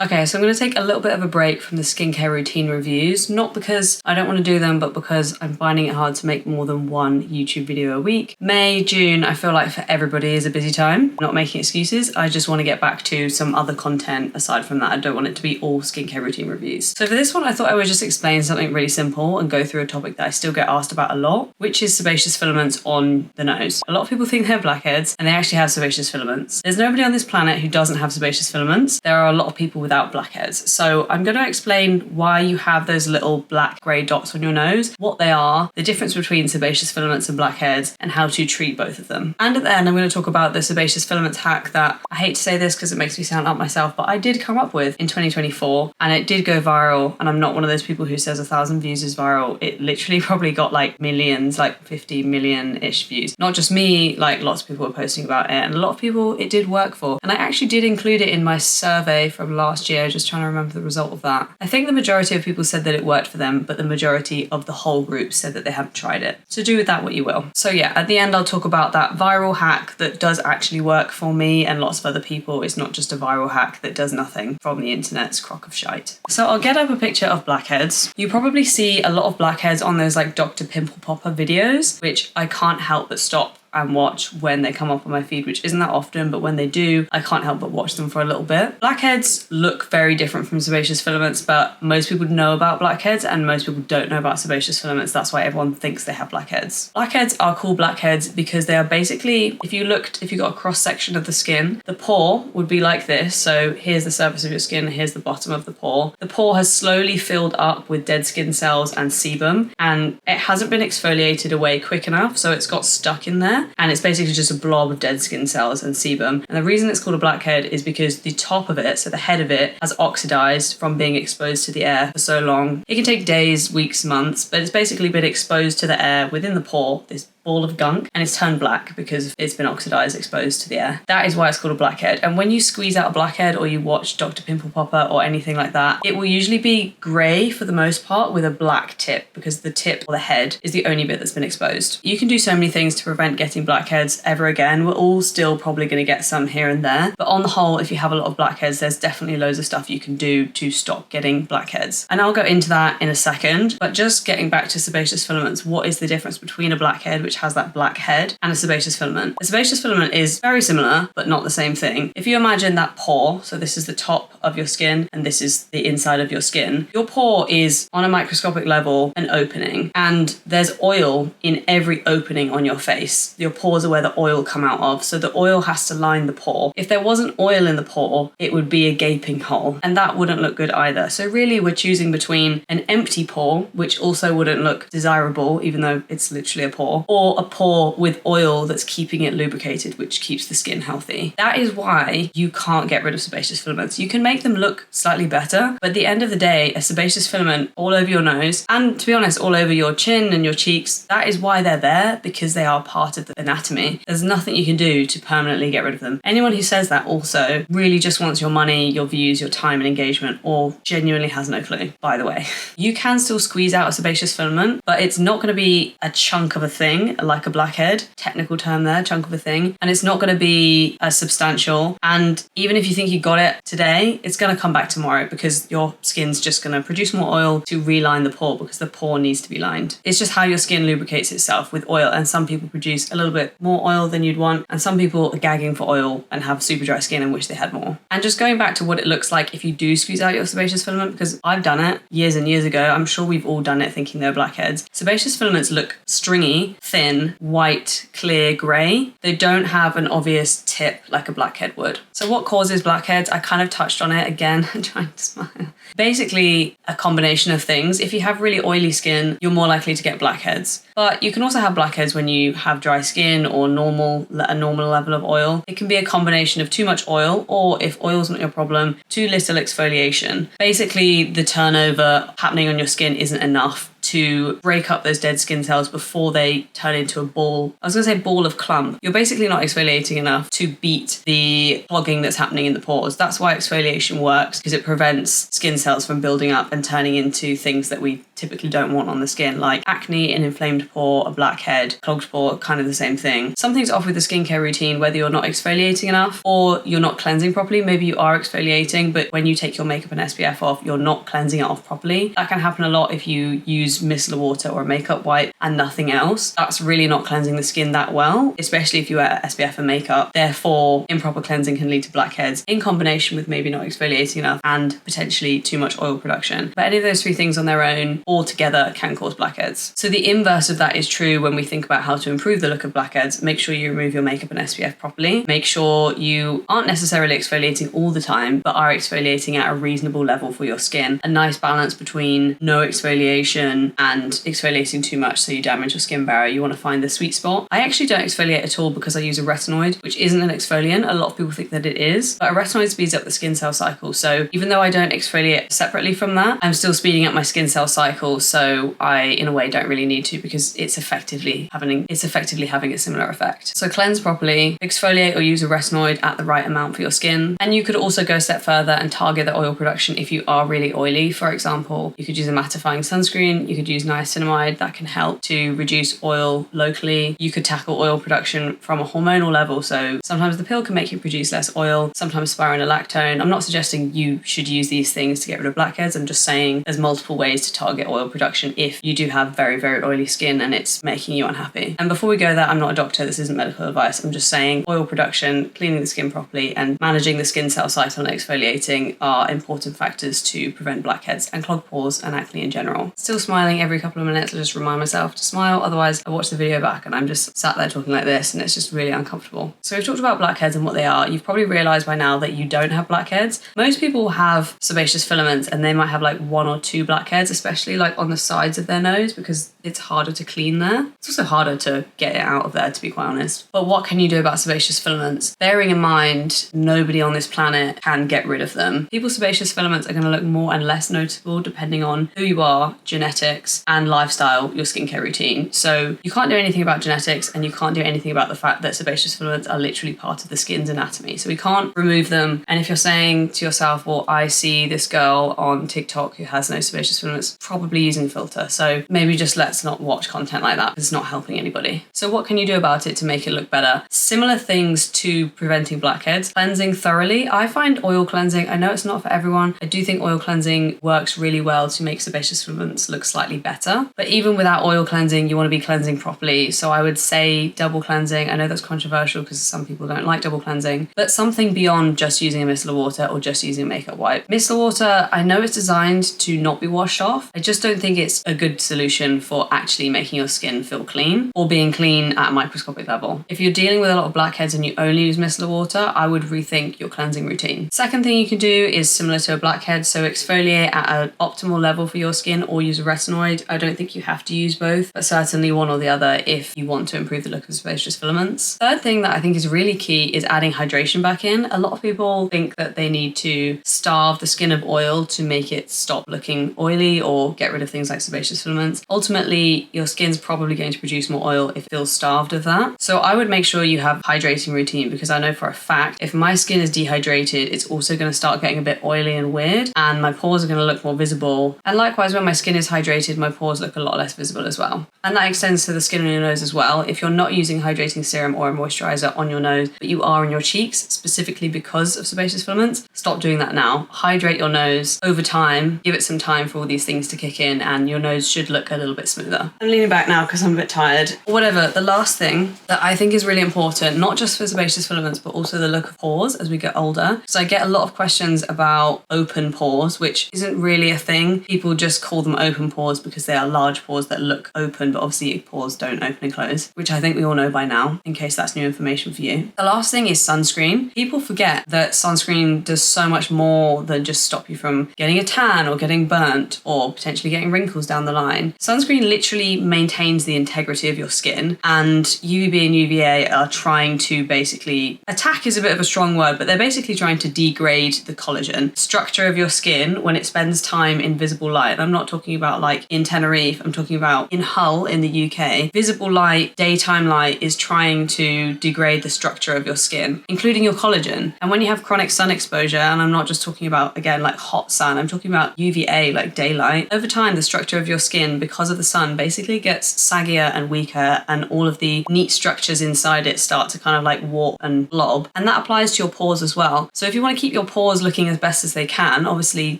Okay, so I'm going to take a little bit of a break from the skincare routine reviews, not because I don't want to do them, but because I'm finding it hard to make more than one YouTube video a week. May, June, I feel like for everybody is a busy time. Not making excuses, I just want to get back to some other content aside from that. I don't want it to be all skincare routine reviews. So for this one, I thought I would just explain something really simple and go through a topic that I still get asked about a lot, which is sebaceous filaments on the nose. A lot of people think they have blackheads, and they actually have sebaceous filaments. There's nobody on this planet who doesn't have sebaceous filaments. There are a lot of people without blackheads. So I'm going to explain why you have those little black grey dots on your nose, what they are, the difference between sebaceous filaments and blackheads, and how to treat both of them. And at the end, I'm going to talk about the sebaceous filaments hack that, I hate to say this because it makes me sound up myself, but I did come up with in 2024, and it did go viral. And I'm not one of those people who says 1,000 views is viral. It literally probably got like millions, like 50 million-ish views. Not just me, like lots of people were posting about it, and a lot of people it did work for. And I actually did include it in my survey from last year, just trying to remember the result of that. I think the majority of people said that it worked for them, but the majority of the whole group said that they haven't tried it. So do with that what you will. So yeah, at the end I'll talk about that viral hack that does actually work for me and lots of other people. It's not just a viral hack that does nothing from the internet's crock of shite. So I'll get up a picture of blackheads. You probably see a lot of blackheads on those like Dr. Pimple Popper videos, which I can't help but stop and watch when they come up on my feed, which isn't that often, but when they do, I can't help but watch them for a little bit. Blackheads look very different from sebaceous filaments, but most people know about blackheads and most people don't know about sebaceous filaments. That's why everyone thinks they have blackheads. Blackheads are called blackheads because they are basically, if you got a cross section of the skin, the pore would be like this. So here's the surface of your skin, here's the bottom of the pore. The pore has slowly filled up with dead skin cells and sebum, and it hasn't been exfoliated away quick enough, so it's got stuck in there. And it's basically just a blob of dead skin cells and sebum. And the reason it's called a blackhead is because the top of it, so the head of it, has oxidized from being exposed to the air for so long. It can take days, weeks, months, but it's basically been exposed to the air within the pore, this ball of gunk, and it's turned black because it's been oxidized, exposed to the air. That is why it's called a blackhead. And when you squeeze out a blackhead or you watch Dr. Pimple Popper or anything like that, it will usually be grey for the most part with a black tip, because the tip or the head is the only bit that's been exposed. You can do so many things to prevent getting blackheads ever again. We're all still probably going to get some here and there, but on the whole, if you have a lot of blackheads, there's definitely loads of stuff you can do to stop getting blackheads. And I'll go into that in a second, but just getting back to sebaceous filaments, what is the difference between a blackhead, which has that black head, and a sebaceous filament? A sebaceous filament is very similar, but not the same thing. If you imagine that pore, so this is the top of your skin and this is the inside of your skin, your pore is on a microscopic level an opening, and there's oil in every opening on your face. Your pores are where the oil come out of, so the oil has to line the pore. If there wasn't oil in the pore, it would be a gaping hole, and that wouldn't look good either. So really we're choosing between an empty pore, which also wouldn't look desirable even though it's literally a pore, or a pore with oil that's keeping it lubricated, which keeps the skin healthy. That is why you can't get rid of sebaceous filaments. You can make them look slightly better, but at the end of the day, a sebaceous filament all over your nose, and to be honest, all over your chin and your cheeks, that is why they're there, because they are part of the anatomy. There's nothing you can do to permanently get rid of them. Anyone who says that also really just wants your money, your views, your time and engagement, or genuinely has no clue, by the way. You can still squeeze out a sebaceous filament, but it's not going to be a chunk of a thing like a blackhead, technical term there, chunk of a thing, and it's not going to be as substantial. And even if you think you got it today, it's going to come back tomorrow because your skin's just going to produce more oil to reline the pore, because the pore needs to be lined. It's just how your skin lubricates itself with oil, and some people produce a little bit more oil than you'd want, and some people are gagging for oil and have super dry skin and wish they had more. And just going back to what it looks like if you do squeeze out your sebaceous filament, because I've done it years and years ago, I'm sure we've all done it thinking they're blackheads. Sebaceous filaments look stringy, thin, white, clear, grey. They don't have an obvious tip like a blackhead would. So what causes blackheads? I kind of touched on it again. I'm trying to smile. Basically a combination of things. If you have really oily skin, you're more likely to get blackheads. But you can also have blackheads when you have dry skin or a normal level of oil. It can be a combination of too much oil, or if oil's not your problem, too little exfoliation. Basically, the turnover happening on your skin isn't enough to break up those dead skin cells before they turn into a ball. I was going to say ball of clump. You're basically not exfoliating enough to beat the clogging that's happening in the pores. That's why exfoliation works, because it prevents skin cells from building up and turning into things that we typically don't want on the skin, like acne, an inflamed pore, a blackhead, clogged pore, kind of the same thing. Something's off with the skincare routine, whether you're not exfoliating enough or you're not cleansing properly. Maybe you are exfoliating, but when you take your makeup and SPF off, you're not cleansing it off properly. That can happen a lot if you use micellar water or a makeup wipe and nothing else. That's really not cleansing the skin that well, especially if you wear SPF and makeup. Therefore, improper cleansing can lead to blackheads in combination with maybe not exfoliating enough and potentially too much oil production. But any of those three things on their own all together can cause blackheads. So the inverse of that is true when we think about how to improve the look of blackheads. Make sure you remove your makeup and SPF properly. Make sure you aren't necessarily exfoliating all the time, but are exfoliating at a reasonable level for your skin. A nice balance between no exfoliation and exfoliating too much so you damage your skin barrier. You want to find the sweet spot. I actually don't exfoliate at all because I use a retinoid, which isn't an exfoliant. A lot of people think that it is, but a retinoid speeds up the skin cell cycle. So even though I don't exfoliate separately from that, I'm still speeding up my skin cell cycle. So I, in a way, don't really need to because it's effectively having a similar effect. So cleanse properly, exfoliate or use a retinoid at the right amount for your skin. And you could also go a step further and target the oil production if you are really oily. For example, you could use a mattifying sunscreen, you could use niacinamide that can help to reduce oil locally. You could tackle oil production from a hormonal level. So sometimes the pill can make you produce less oil, sometimes spironolactone. I'm not suggesting you should use these things to get rid of blackheads. I'm just saying there's multiple ways to target oil production if you do have very, very oily skin and it's making you unhappy. And before we go there, I'm not a doctor, this isn't medical advice. I'm just saying oil production, cleaning the skin properly and managing the skin cell cycle and exfoliating are important factors to prevent blackheads and clogged pores and acne in general. Still smiling every couple of minutes. I just remind myself to smile, otherwise I watch the video back and I'm just sat there talking like this and it's just really uncomfortable. So we've talked about blackheads and what they are. You've probably realised by now that you don't have blackheads. Most people have sebaceous filaments and they might have like 1 or 2 blackheads, especially like on the sides of their nose because it's harder to clean there. It's also harder to get it out of there, to be quite honest. But what can you do about sebaceous filaments? Bearing in mind, nobody on this planet can get rid of them. People's sebaceous filaments are going to look more and less noticeable depending on who you are, genetics, and lifestyle, your skincare routine. So you can't do anything about genetics and you can't do anything about the fact that sebaceous filaments are literally part of the skin's anatomy. So we can't remove them. And if you're saying to yourself, well, I see this girl on TikTok who has no sebaceous filaments, probably using a filter. So maybe just let's not watch content like that because it's not helping anybody. So what can you do about it to make it look better? Similar things to preventing blackheads. Cleansing thoroughly. I find oil cleansing, I know it's not for everyone. I do think oil cleansing works really well to make sebaceous filaments look slightly better. But even without oil cleansing, you want to be cleansing properly. So I would say double cleansing. I know that's controversial because some people don't like double cleansing, but something beyond just using a micellar water or just using a makeup wipe. Micellar water, I know it's designed to not be washed off. I just don't think it's a good solution for actually making your skin feel clean or being clean at a microscopic level. If you're dealing with a lot of blackheads and you only use micellar water, I would rethink your cleansing routine. Second thing you can do is similar to a blackhead, so exfoliate at an optimal level for your skin or use a retinoid. I don't think you have to use both, but certainly one or the other if you want to improve the look of sebaceous filaments. Third thing that I think is really key is adding hydration back in. A lot of people think that they need to starve the skin of oil to make it stop looking oily or get rid of things like sebaceous filaments. Ultimately, your skin's probably going to produce more oil if it feels starved of that. So I would make sure you have a hydrating routine because I know for a fact if my skin is dehydrated, it's also going to start getting a bit oily and weird and my pores are going to look more visible. And likewise, when my skin is hydrated, my pores look a lot less visible as well. And that extends to the skin on your nose as well. If you're not using hydrating serum or a moisturizer on your nose, but you are on your cheeks, specifically because of sebaceous filaments, stop doing that now. Hydrate your nose over time, give it some time for all these things to kick in and your nose should look a little bit smoother. I'm leaning back now because I'm a bit tired. Whatever, the last thing that I think is really important, not just for sebaceous filaments, but also the look of pores as we get older. So I get a lot of questions about open pores, which isn't really a thing. People just call them open pores because they are large pores that look open, but obviously pores don't open and close, which I think we all know by now, in case that's new information for you. The last thing is sunscreen. People forget that sunscreen does so much more than just stop you from getting a tan or getting burnt or potentially getting wrinkles down the line. Sunscreen literally maintains the integrity of your skin, and UVB and UVA are trying to basically, attack is a bit of a strong word, but they're basically trying to degrade the collagen structure of your skin when it spends time in visible light. And I'm not talking about like in Tenerife, I'm talking about in Hull in the UK. Visible light, daytime light is trying to degrade the structure of your skin, including your collagen. And when you have chronic sun exposure, and I'm not just talking about, again, like hot sun, I'm talking about UVA, like daylight, over time the structure of your skin, because of the sun, basically gets saggier and weaker, and all of the neat structures inside it start to kind of like warp and blob. And that applies to your pores as well. So if you want to keep your pores looking as best as they can, obviously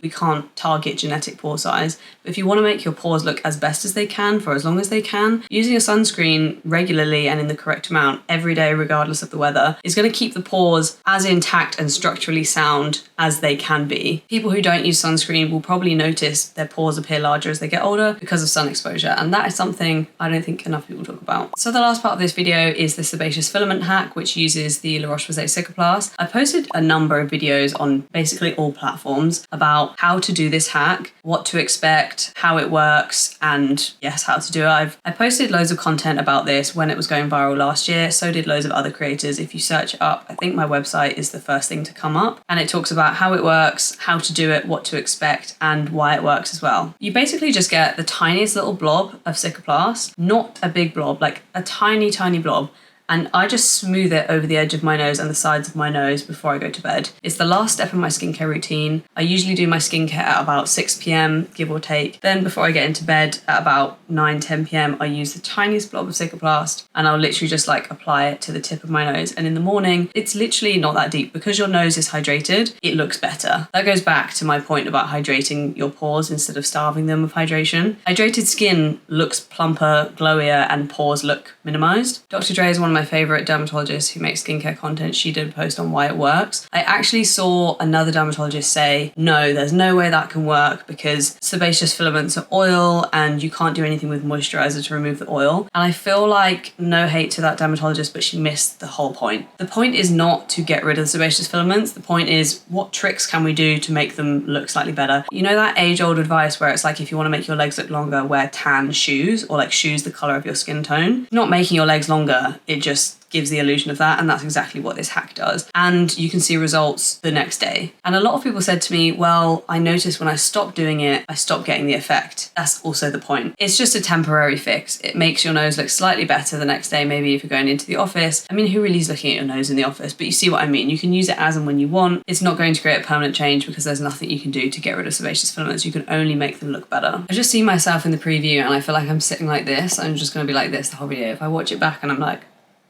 we can't target genetic pore size, but if you want to make your pores look as best as they can for as long as they can, using a sunscreen regularly and in the correct amount every day, regardless of the weather, is going to keep the pores as intact and structurally sound as they can be. People who don't use sunscreen will probably notice their pores appear larger as they get older because of sun exposure, and that is something I don't think enough people talk about. So the last part of this video is the sebaceous filament hack, which uses the La Roche-Posay Cicaplast. I posted a number of videos on basically all platforms about how to do this hack, what to expect, how it works, and yes, how to do it. I posted loads of content about this when it was going viral last year. So did loads of other creators. If you search it up, I think my website is the first thing to come up, and it talks about how it works, how to do it, what to expect, and why it works as well. You basically just get the tiniest little blob of Cicaplast, not a big blob, like a tiny, tiny blob, and I just smooth it over the edge of my nose and the sides of my nose before I go to bed. It's the last step in my skincare routine. I usually do my skincare at about 6 p.m, give or take. Then before I get into bed at about 9-10 p.m, I use the tiniest blob of Cicaplast, and I'll literally just like apply it to the tip of my nose. And in the morning, it's literally not that deep. Because your nose is hydrated, it looks better. That goes back to my point about hydrating your pores instead of starving them of hydration. Hydrated skin looks plumper, glowier, and pores look minimized. Dr. Dre is one of my favorite dermatologists who makes skincare content. She did a post on why it works. I actually saw another dermatologist say, no, there's no way that can work because sebaceous filaments are oil and you can't do anything with moisturizer to remove the oil. And I feel like, no hate to that dermatologist, but she missed the whole point. The point is not to get rid of the sebaceous filaments. The point is, what tricks can we do to make them look slightly better? You know that age-old advice where it's like, if you want to make your legs look longer, wear tan shoes, or like shoes the color of your skin tone. Not making your legs longer, it just gives the illusion of that, and that's exactly what this hack does. And you can see results the next day. And a lot of people said to me, well, I noticed when I stopped doing it, I stopped getting the effect. That's also the point. It's just a temporary fix. It makes your nose look slightly better the next day, maybe if you're going into the office. I mean, who really is looking at your nose in the office? But you see what I mean. You can use it as and when you want. It's not going to create a permanent change because there's nothing you can do to get rid of sebaceous filaments. You can only make them look better. I just see myself in the preview and I feel like I'm sitting like this. I'm just going to be like this the whole video. If I watch it back and I'm like,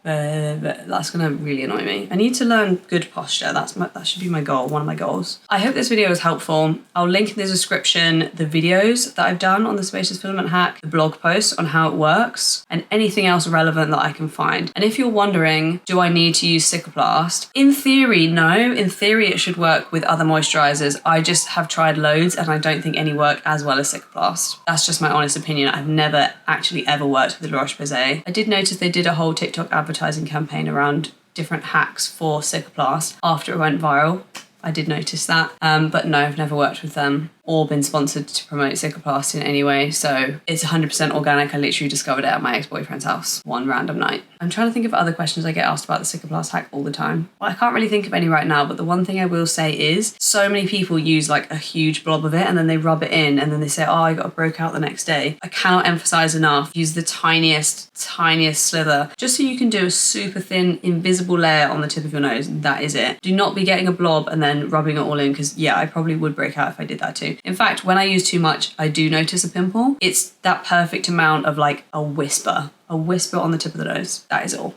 that's gonna really annoy me. I need to learn good posture. That should be my goal, one of my goals. I hope this video was helpful. I'll link in the description the videos that I've done on the sebaceous filament hack, the blog post on how it works, and anything else relevant that I can find. And if you're wondering, do I need to use Cicaplast? In theory, no. In theory, it should work with other moisturizers. I just have tried loads and I don't think any work as well as Cicaplast. That's just my honest opinion. I've never actually ever worked with La Roche-Posay. I did notice they did a whole TikTok advertising campaign around different hacks for Cicaplast after it went viral. I did notice that, but no, I've never worked with them or been sponsored to promote Cicaplast in any way, so it's 100% organic. I literally discovered it at my ex-boyfriend's house one random night. I'm trying to think of other questions I get asked about the Cicaplast hack all the time. Well, I can't really think of any right now, but the one thing I will say is so many people use like a huge blob of it and then they rub it in and then they say, oh, I got a broke out the next day. I cannot emphasize enough, use the tiniest slither, just so you can do a super thin, invisible layer on the tip of your nose. That is it. Do not be getting a blob and then rubbing it all in, because yeah, I probably would break out if I did that too. In fact, when I use too much, I do notice a pimple. It's that perfect amount of like a whisper on the tip of the nose. That is all.